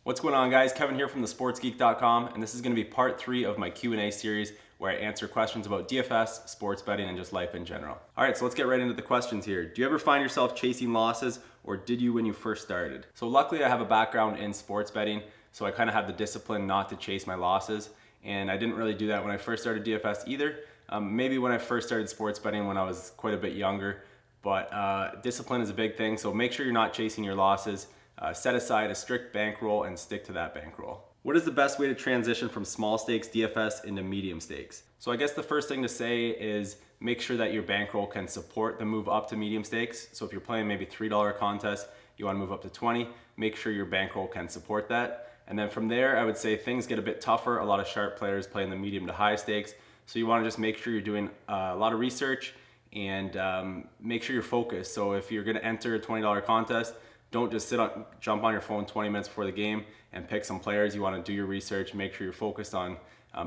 What's going on, guys? Kevin here from thesportsgeek.com, and this is going to be part 3 of my Q&A series where I answer questions about DFS, sports betting, and just life in general. All right, so let's get right into the questions here. Do you ever find yourself chasing losses, or did you when you first started? So luckily I have a background in sports betting, so I kind of have the discipline not to chase my losses, and I didn't really do that when I first started DFS either. Maybe when I first started sports betting when I was quite a bit younger, but discipline is a big thing, so make sure you're not chasing your losses. Set aside a strict bankroll and stick to that bankroll. What is the best way to transition from small stakes DFS into medium stakes? So I guess the first thing to say is make sure that your bankroll can support the move up to medium stakes. So if you're playing maybe $3 contest, you want to move up to 20, make sure your bankroll can support that. And then from there, I would say things get a bit tougher. A lot of sharp players play in the medium to high stakes. So you want to just make sure you're doing a lot of research and make sure you're focused. So if you're going to enter a $20 contest, don't just jump on your phone 20 minutes before the game and pick some players. You want to do your research, make sure you're focused on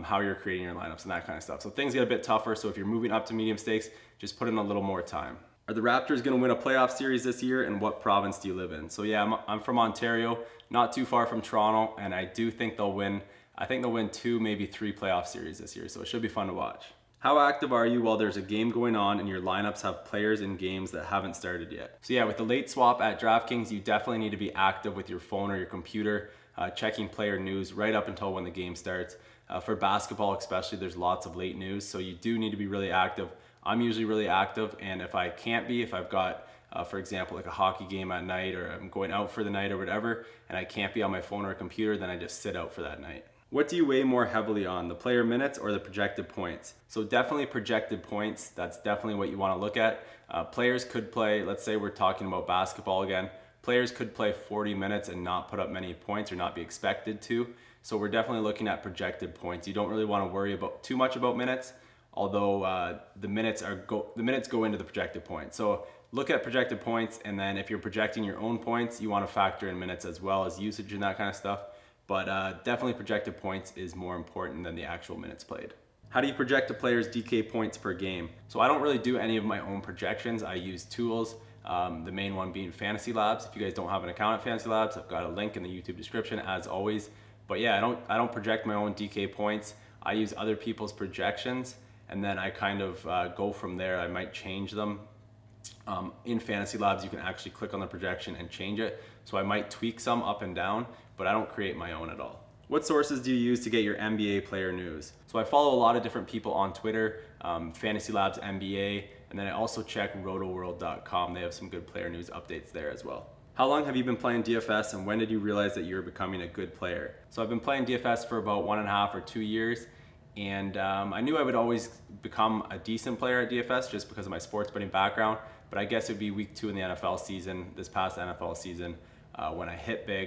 how you're creating your lineups and that kind of stuff. So things get a bit tougher. So if you're moving up to medium stakes, just put in a little more time. Are the Raptors going to win a playoff series this year, and what province do you live in? So yeah, I'm from Ontario, not too far from Toronto, and I do think they'll win. I think they'll win 2, maybe 3 playoff series this year, so it should be fun to watch. How active are you while there's a game going on and your lineups have players in games that haven't started yet? So yeah, with the late swap at DraftKings, you definitely need to be active with your phone or your computer, checking player news right up until when the game starts. For basketball especially, there's lots of late news, so you do need to be really active. I'm usually really active, and if I can't be, if I've got, for example, like a hockey game at night, or I'm going out for the night or whatever, and I can't be on my phone or computer, then I just sit out for that night. What do you weigh more heavily on, the player minutes or the projected points? So definitely projected points. That's definitely what you want to look at. Players could play, let's say we're talking about basketball again, players could play 40 minutes and not put up many points or not be expected to. So we're definitely looking at projected points. You don't really want to worry about too much about minutes, although the minutes go into the projected points. So look at projected points, and then if you're projecting your own points, you want to factor in minutes as well as usage and that kind of stuff. But definitely projected points is more important than the actual minutes played. How do you project a player's DK points per game? So I don't really do any of my own projections. I use tools, the main one being Fantasy Labs. If you guys don't have an account at Fantasy Labs, I've got a link in the YouTube description as always. But yeah, I don't project my own DK points. I use other people's projections, and then I kind of go from there. I might change them. In Fantasy Labs, you can actually click on the projection and change it. So I might tweak some up and down, but I don't create my own at all. What sources do you use to get your NBA player news? So I follow a lot of different people on Twitter, Fantasy Labs NBA, and then I also check rotoworld.com. They have some good player news updates there as well. How long have you been playing DFS, and when did you realize that you were becoming a good player? So I've been playing DFS for about 1.5 or 2 years, and I knew I would always become a decent player at DFS just because of my sports betting background, but I guess it would be week 2 in the NFL season, this past NFL season, when I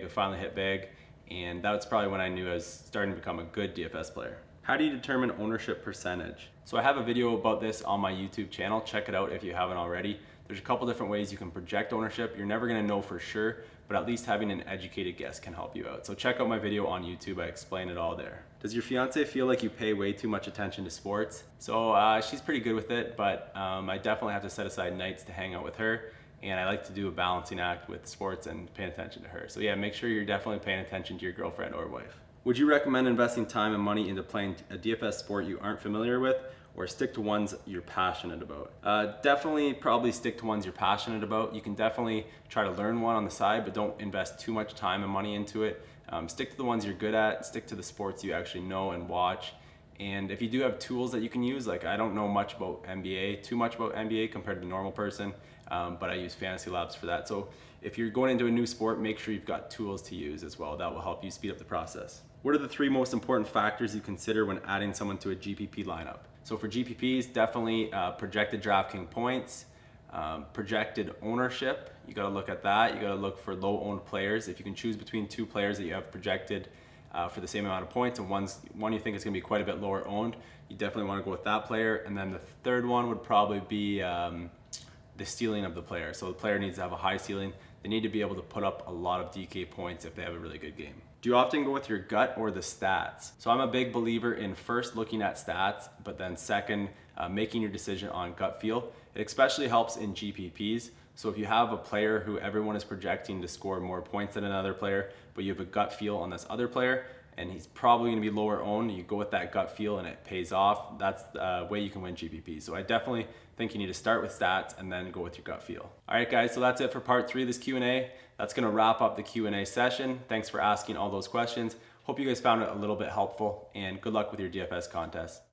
finally hit big, and that's probably when I knew I was starting to become a good DFS player. How do you determine ownership percentage? So I have a video about this on my YouTube channel. Check it out if you haven't already. There's a couple different ways you can project ownership. You're never gonna know for sure, but at least having an educated guess can help you out. So check out my video on YouTube, I explain it all there. Does your fiance feel like you pay way too much attention to sports? So she's pretty good with it, but I definitely have to set aside nights to hang out with her, and I like to do a balancing act with sports and paying attention to her. So yeah, make sure you're definitely paying attention to your girlfriend or wife. Would you recommend investing time and money into playing a DFS sport you aren't familiar with, or stick to ones you're passionate about? Definitely probably stick to ones you're passionate about. You can definitely try to learn one on the side, but don't invest too much time and money into it. Stick to the ones you're good at, stick to the sports you actually know and watch. And if you do have tools that you can use, like I don't know too much about NBA compared to the normal person, but I use Fantasy Labs for that. So if you're going into a new sport, make sure you've got tools to use as well. That will help you speed up the process. What are the 3 most important factors you consider when adding someone to a GPP lineup? So for GPPs, definitely projected DraftKings points, projected ownership. You got to look at that. You got to look for low owned players. If you can choose between 2 players that you have projected for the same amount of points, and one you think is going to be quite a bit lower owned, you definitely want to go with that player. And then the third one would probably be the ceiling of the player. So the player needs to have a high ceiling. They need to be able to put up a lot of DK points if they have a really good game. Do you often go with your gut or the stats? So I'm a big believer in first looking at stats, but then second, making your decision on gut feel. It especially helps in GPPs. So if you have a player who everyone is projecting to score more points than another player, but you have a gut feel on this other player, and he's probably going to be lower owned, you go with that gut feel and it pays off, that's the way you can win GPP. So I definitely think you need to start with stats and then go with your gut feel. All right, guys, so that's it for part 3 of this Q&A. That's going to wrap up the Q&A session. Thanks for asking all those questions. Hope you guys found it a little bit helpful, and good luck with your DFS contest.